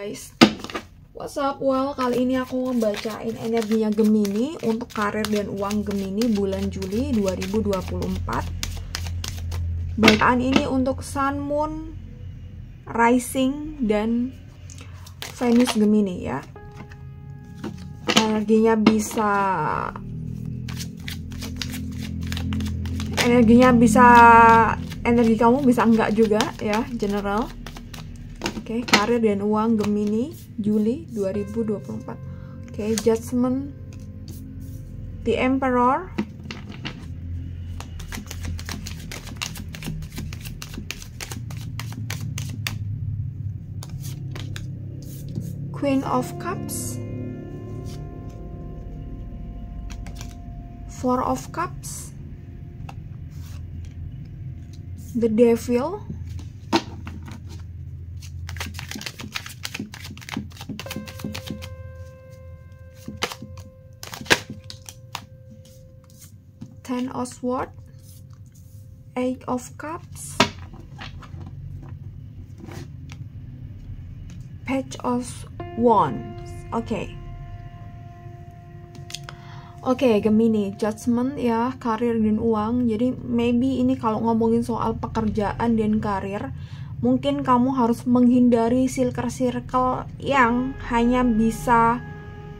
Guys, what's up? Well, kali ini aku ngebacain energinya Gemini untuk karir dan uang Gemini bulan Juli 2024. Bacaan ini untuk Sun, Moon, Rising, dan Venus Gemini ya. Energi kamu bisa enggak juga ya, general. Oke, karir dan uang Gemini Juli 2024. Oke, Judgment, The Emperor, Queen of Cups, Four of Cups, The Devil, Ten of Swords, Eight of Cups, Page of Wands. Oke, Gemini, Judgment ya, karir dan uang. Jadi maybe ini kalau ngomongin soal pekerjaan dan karir, mungkin kamu harus menghindari circle-circle yang hanya bisa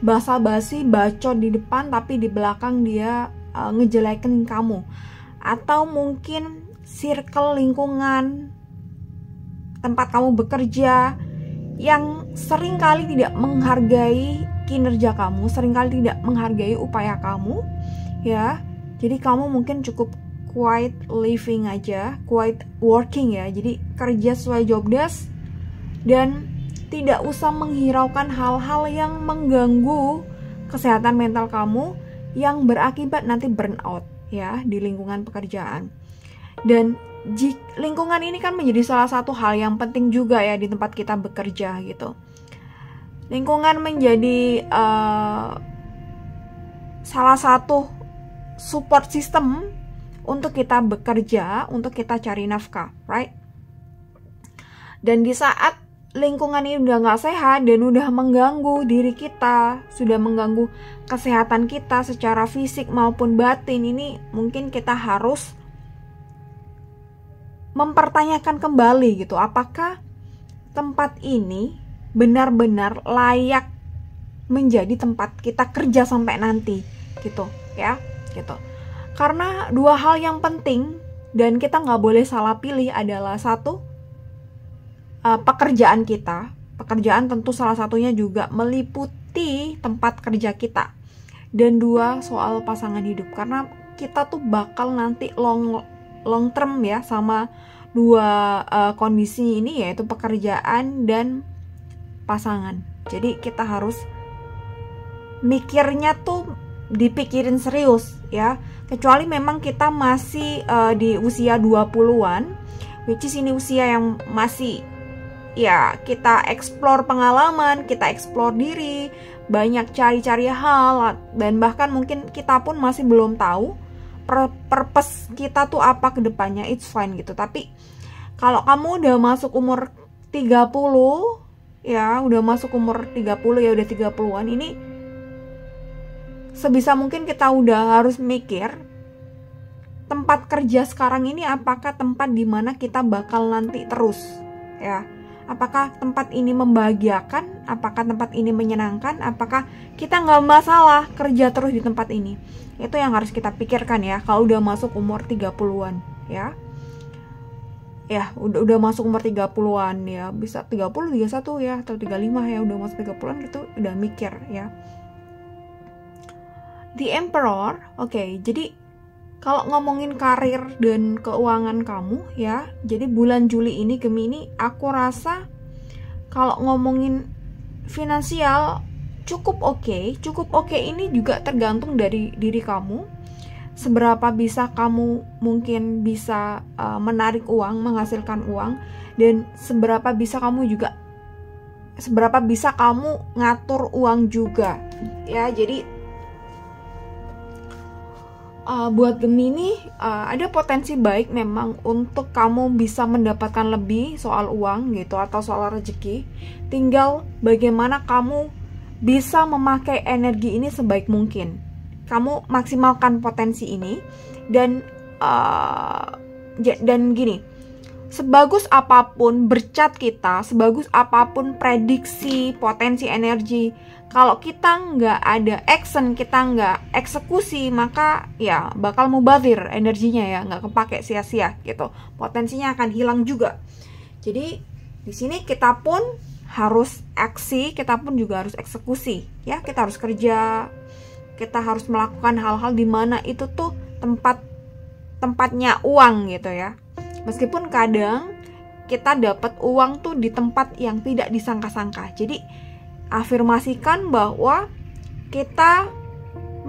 basa-basi, bacot di depan tapi di belakang dia ngejelekin kamu. Atau mungkin circle lingkungan tempat kamu bekerja yang seringkali tidak menghargai kinerja kamu, seringkali tidak menghargai upaya kamu ya. Jadi kamu mungkin cukup quiet living aja, quiet working ya. Jadi kerja sesuai job desk dan tidak usah menghiraukan hal-hal yang mengganggu kesehatan mental kamu yang berakibat nanti burnout ya di lingkungan pekerjaan. Dan lingkungan ini kan menjadi salah satu hal yang penting juga ya di tempat kita bekerja gitu. Lingkungan menjadi salah satu support system untuk kita bekerja, untuk kita cari nafkah, right? Dan di saat lingkungan ini udah nggak sehat dan udah mengganggu diri kita, sudah mengganggu kesehatan kita secara fisik maupun batin, ini mungkin kita harus mempertanyakan kembali gitu, apakah tempat ini benar-benar layak menjadi tempat kita kerja sampai nanti gitu ya, gitu. Karena dua hal yang penting dan kita nggak boleh salah pilih adalah satu, pekerjaan kita. Pekerjaan tentu salah satunya juga meliputi tempat kerja kita. Dan dua, soal pasangan hidup. Karena kita tuh bakal nanti long term ya sama dua kondisi ini, yaitu pekerjaan dan pasangan. Jadi kita harus mikirnya tuh dipikirin serius ya. Kecuali memang kita masih di usia 20-an, which is ini usia yang masih ya kita explore pengalaman, kita explore diri, banyak cari-cari hal, dan bahkan mungkin kita pun masih belum tahu purpose kita tuh apa ke depannya. It's fine gitu. Tapi kalau kamu udah masuk umur 30 ya, udah masuk umur 30 ya, udah 30-an, ini sebisa mungkin kita udah harus mikir tempat kerja sekarang ini apakah tempat dimana kita bakal nanti terus ya. Apakah tempat ini membahagiakan? Apakah tempat ini menyenangkan? Apakah kita nggak masalah kerja terus di tempat ini? Itu yang harus kita pikirkan ya, kalau udah masuk umur 30-an ya. Ya, udah masuk umur 30-an ya, bisa 30, 31 ya, atau 35 ya, udah masuk 30-an gitu, udah mikir ya. The Emperor, oke, jadi kalau ngomongin karir dan keuangan kamu ya, jadi bulan Juli ini Gemini, aku rasa kalau ngomongin finansial cukup oke. Cukup oke ini juga tergantung dari diri kamu. Seberapa bisa kamu mungkin bisa menarik uang, menghasilkan uang, dan seberapa bisa kamu ngatur uang juga. Ya, jadi buat Gemini, ada potensi baik memang untuk kamu bisa mendapatkan lebih soal uang gitu atau soal rezeki. Tinggal bagaimana kamu bisa memakai energi ini sebaik mungkin. Kamu maksimalkan potensi ini dan gini, sebagus apapun bercat kita, sebagus apapun prediksi potensi energi, kalau kita nggak ada action, kita nggak eksekusi, maka ya bakal mubazir energinya ya, nggak kepake sia-sia gitu. Potensinya akan hilang juga. Jadi di sini kita pun harus aksi, kita pun juga harus eksekusi ya. Kita harus kerja, kita harus melakukan hal-hal di mana itu tuh tempatnya uang gitu ya. Meskipun kadang kita dapat uang tuh di tempat yang tidak disangka-sangka. Jadi afirmasikan bahwa kita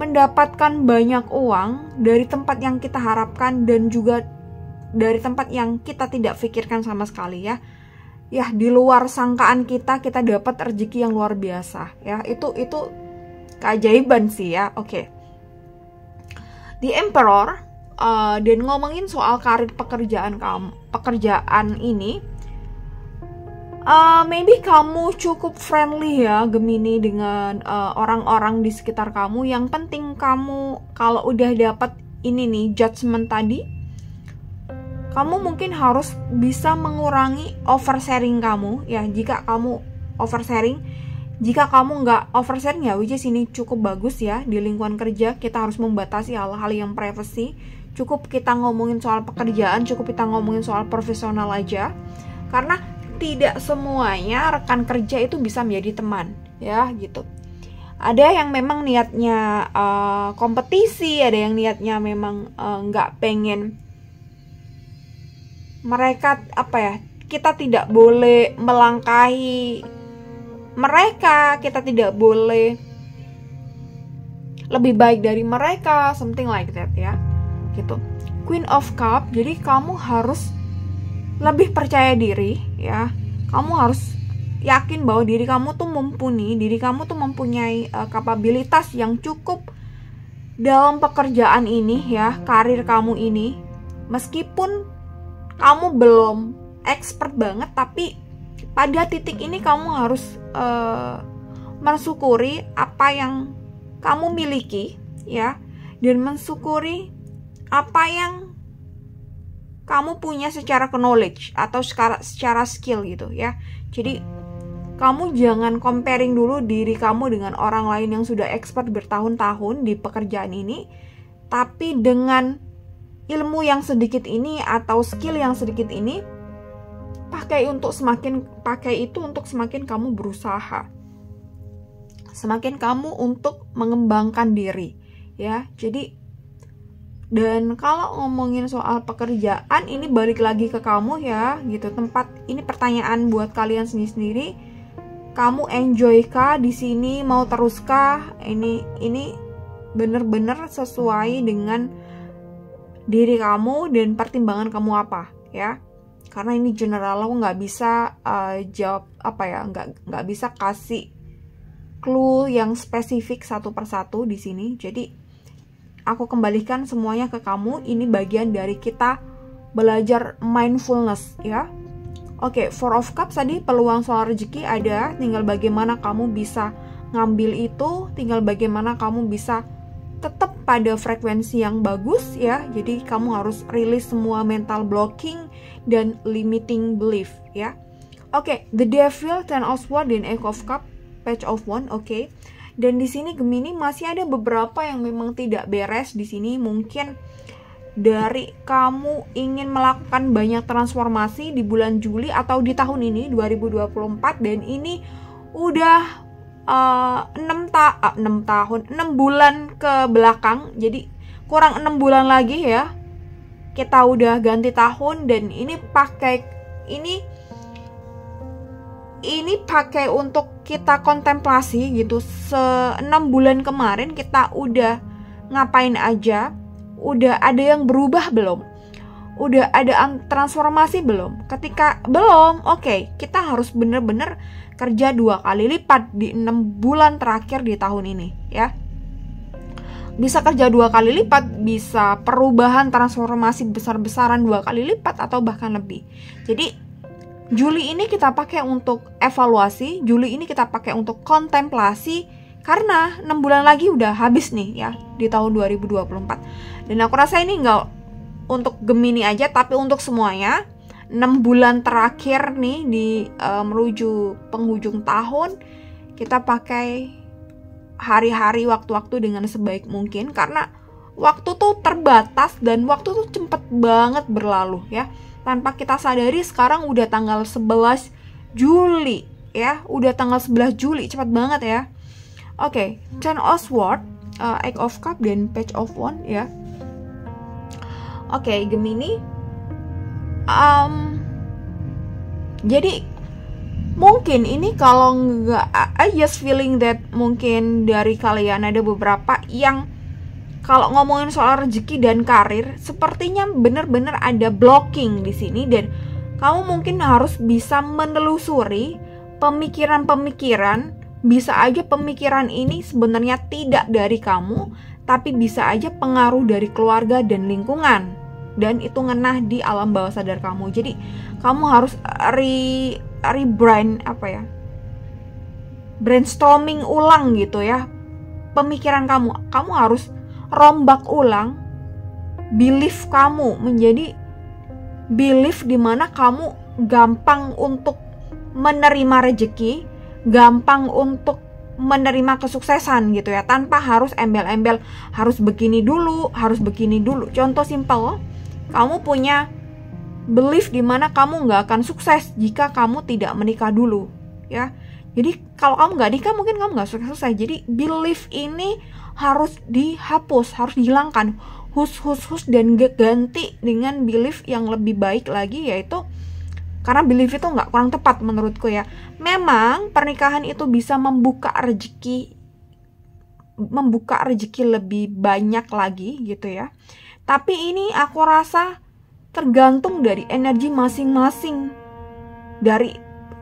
mendapatkan banyak uang dari tempat yang kita harapkan dan juga dari tempat yang kita tidak pikirkan sama sekali ya. Ya, di luar sangkaan kita dapat rezeki yang luar biasa ya. Itu keajaiban sih ya. Oke. The Emperor, dan ngomongin soal karir pekerjaan ini, maybe kamu cukup friendly ya Gemini dengan orang-orang di sekitar kamu. Yang penting kamu kalau udah dapat ini nih judgment tadi, kamu mungkin harus bisa mengurangi oversharing kamu ya. Jika kamu oversharing, jika kamu nggak oversharing ya, which is ini cukup bagus ya. Di lingkungan kerja kita harus membatasi hal-hal yang privacy. Cukup kita ngomongin soal pekerjaan, cukup kita ngomongin soal profesional aja. Karena tidak semuanya rekan kerja itu bisa menjadi teman ya gitu. Ada yang memang niatnya kompetisi, ada yang niatnya memang nggak pengen mereka kita tidak boleh melangkahi mereka, kita tidak boleh lebih baik dari mereka, something like that ya gitu. Queen of Cup, jadi kamu harus lebih percaya diri ya. Kamu harus yakin bahwa diri kamu tuh mempunyai kapabilitas yang cukup dalam pekerjaan ini ya, karir kamu ini. Meskipun kamu belum expert banget, tapi pada titik ini kamu harus mensyukuri apa yang kamu miliki ya, dan mensyukuri apa yang kamu punya secara knowledge atau secara skill gitu ya. Jadi kamu jangan comparing dulu diri kamu dengan orang lain yang sudah expert bertahun-tahun di pekerjaan ini, tapi dengan ilmu yang sedikit ini atau skill yang sedikit ini pakai itu untuk semakin kamu berusaha, semakin kamu untuk mengembangkan diri ya. Jadi, dan kalau ngomongin soal pekerjaan ini balik lagi ke kamu ya gitu. Ini pertanyaan buat kalian sendiri. Kamu enjoy kah di sini? Mau teruskah? Ini bener-bener sesuai dengan diri kamu dan pertimbangan kamu apa ya. Karena ini general, aku nggak bisa jawab nggak bisa kasih clue yang spesifik satu persatu di sini. Jadi aku kembalikan semuanya ke kamu. Ini bagian dari kita belajar mindfulness ya. Oke, Four of Cups tadi peluang soal rezeki ada. Tinggal bagaimana kamu bisa ngambil itu. Tinggal bagaimana kamu bisa tetap pada frekuensi yang bagus ya. Jadi kamu harus rilis semua mental blocking dan limiting belief ya. Oke, The Devil, Ten of Swords, dan Eight of Cups, Page of Wands. Oke. Dan di sini Gemini masih ada beberapa yang memang tidak beres di sini. Mungkin dari kamu ingin melakukan banyak transformasi di bulan Juli atau di tahun ini 2024, dan ini udah 6 bulan ke belakang. Jadi kurang 6 bulan lagi ya kita udah ganti tahun, dan ini pakai untuk kita kontemplasi gitu. 6 bulan kemarin kita udah ngapain aja? Udah ada yang berubah belum? Udah ada transformasi belum? Ketika belum, oke, kita harus bener-bener kerja 2 kali lipat di 6 bulan terakhir di tahun ini ya. bisa kerja 2 kali lipat, bisa perubahan transformasi besar-besaran 2 kali lipat atau bahkan lebih. Jadi Juli ini kita pakai untuk evaluasi, Juli ini kita pakai untuk kontemplasi, karena 6 bulan lagi udah habis nih ya di tahun 2024. Dan aku rasa ini nggak untuk Gemini aja, tapi untuk semuanya. 6 bulan terakhir nih di menuju penghujung tahun, kita pakai hari-hari, waktu-waktu dengan sebaik mungkin, karena waktu tuh terbatas dan waktu tuh cepet banget berlalu ya. Tanpa kita sadari sekarang udah tanggal 11 Juli ya, udah tanggal 11 Juli, cepet banget ya. Oke, Ten of Swords, Eight of Cups dan Page of Wands ya. Oke, Gemini. Jadi mungkin ini kalau nggak, I just feeling that mungkin dari kalian ada beberapa yang kalau ngomongin soal rezeki dan karir, sepertinya benar-benar ada blocking di sini, dan kamu mungkin harus bisa menelusuri pemikiran-pemikiran. Bisa aja pemikiran ini sebenarnya tidak dari kamu, tapi bisa aja pengaruh dari keluarga dan lingkungan, dan itu ngenah di alam bawah sadar kamu. Jadi kamu harus brainstorming ulang gitu ya pemikiran kamu. Kamu harus rombak ulang belief kamu menjadi belief dimana kamu gampang untuk menerima rezeki, gampang untuk menerima kesuksesan gitu ya, tanpa harus embel-embel harus begini dulu, harus begini dulu. Contoh simpel, kamu punya belief dimana kamu nggak akan sukses jika kamu tidak menikah dulu ya. Jadi kalau kamu nggak nikah mungkin kamu nggak sukses. Jadi belief ini harus dihapus, harus dihilangkan, dan ganti dengan belief yang lebih baik lagi, yaitu karena belief itu nggak kurang tepat menurutku ya. Memang pernikahan itu bisa membuka rezeki lebih banyak lagi gitu ya. Tapi ini aku rasa tergantung dari energi masing-masing dari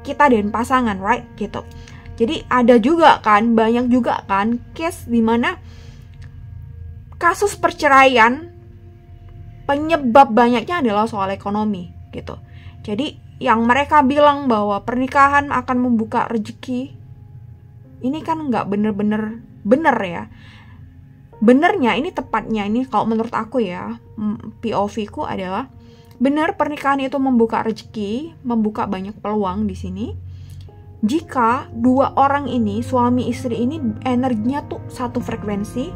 kita dan pasangan, right? Gitu. Jadi ada juga kan, banyak juga kan case dimana kasus perceraian penyebab banyaknya adalah soal ekonomi gitu. Jadi yang mereka bilang bahwa pernikahan akan membuka rezeki, ini kan nggak bener-bener bener ya. Benernya ini, tepatnya ini kalau menurut aku ya, POV ku adalah benar pernikahan itu membuka rezeki, membuka banyak peluang di sini. Jika dua orang ini, suami istri ini energinya tuh satu frekuensi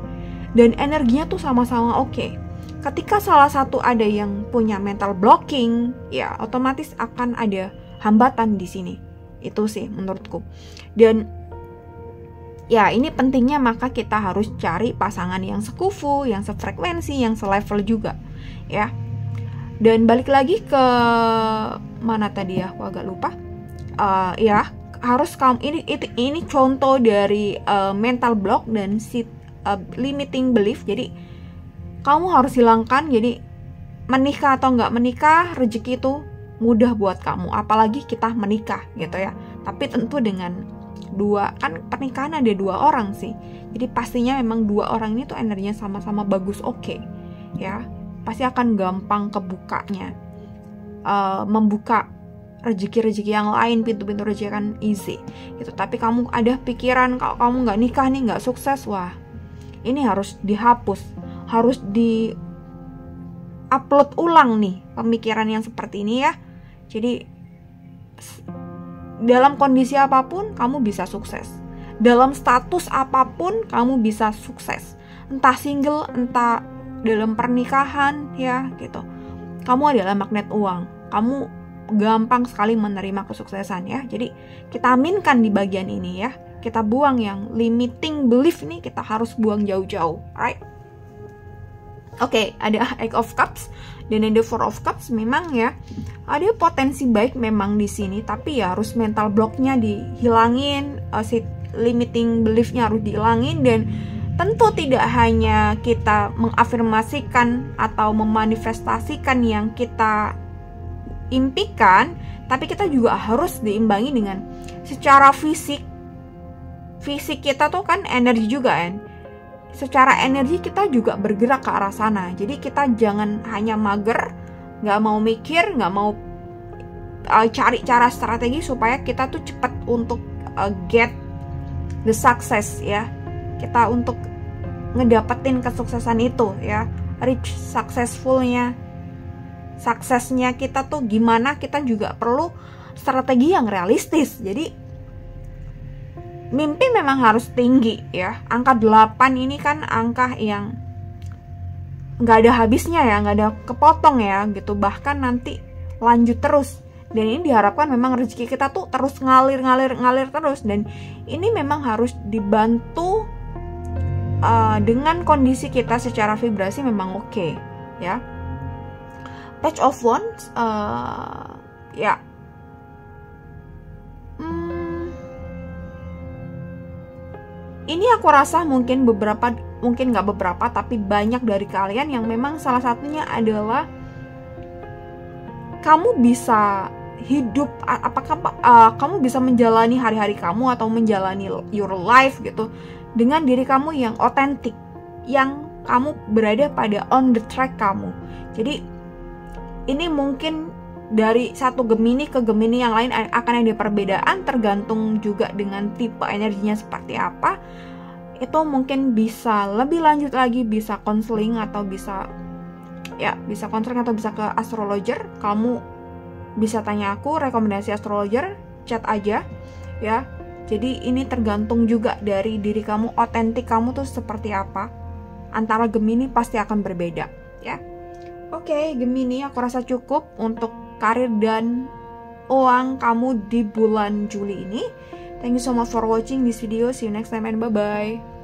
dan energinya tuh sama-sama oke. Ketika salah satu ada yang punya mental blocking, ya otomatis akan ada hambatan di sini. Itu sih menurutku. Dan ya ini pentingnya maka kita harus cari pasangan yang sekufu, yang sefrekuensi, yang selevel juga ya. Dan balik lagi ke mana tadi ya, aku agak lupa. Ya harus kamu, ini contoh dari mental block dan limiting belief. Jadi kamu harus hilangkan. Jadi menikah atau nggak menikah, rezeki itu mudah buat kamu, apalagi kita menikah gitu ya. Tapi tentu dengan dua, kan pernikahan ada dua orang sih, jadi pastinya memang dua orang ini tuh energinya sama-sama bagus, oke ya, pasti akan gampang kebukanya, membuka rezeki-rezeki yang lain, pintu-pintu rezeki akan easy gitu. Tapi kamu ada pikiran kalau kamu nggak nikah nih nggak sukses, wah ini harus dihapus, harus di upload ulang nih pemikiran yang seperti ini ya. Jadi dalam kondisi apapun kamu bisa sukses, dalam status apapun kamu bisa sukses, entah single entah dalam pernikahan ya gitu. Kamu adalah magnet uang, kamu gampang sekali menerima kesuksesan ya. Jadi kita aminkan di bagian ini ya, kita buang yang limiting belief ini, kita harus buang jauh-jauh, right? Oke, ada Eight of Cups dan ada Four of Cups. Memang ya ada potensi baik memang di sini, tapi ya harus mental blocknya dihilangin, si limiting beliefnya harus dihilangin. Dan tentu tidak hanya kita mengafirmasikan atau memanifestasikan yang kita impikan, tapi kita juga harus diimbangi dengan secara fisik. Fisik kita tuh kan energi juga kan. secara energi kita juga bergerak ke arah sana. Jadi kita jangan hanya mager, nggak mau mikir, nggak mau cari cara strategi supaya kita tuh cepat untuk get the success ya. Kita untuk ngedapetin kesuksesan itu ya, reach suksesnya kita tuh gimana, kita juga perlu strategi yang realistis. Jadi mimpi memang harus tinggi ya. Angka 8 ini kan angka yang nggak ada habisnya ya, nggak ada kepotong ya gitu, bahkan nanti lanjut terus. Dan ini diharapkan memang rezeki kita tuh terus ngalir terus. Dan ini memang harus dibantu dengan kondisi kita secara vibrasi memang oke ya. Page of Wands ya, ini aku rasa mungkin nggak beberapa, tapi banyak dari kalian yang memang salah satunya adalah kamu bisa hidup, apakah kamu bisa menjalani hari-hari kamu atau menjalani your life gitu dengan diri kamu yang otentik, yang kamu berada pada on the track kamu. Jadi ini mungkin dari satu Gemini ke Gemini yang lain akan ada perbedaan, tergantung juga dengan tipe energinya seperti apa. Itu mungkin bisa lebih lanjut lagi, bisa konseling atau bisa konseling atau bisa ke astrologer. Kamu bisa tanya aku rekomendasi astrologer, chat aja ya. Jadi ini tergantung juga dari diri kamu, otentik kamu tuh seperti apa. Antara Gemini pasti akan berbeda ya. Oke, Gemini, aku rasa cukup untuk karir dan uang kamu di bulan Juli ini. Thank you so much for watching this video. See you next time and bye-bye.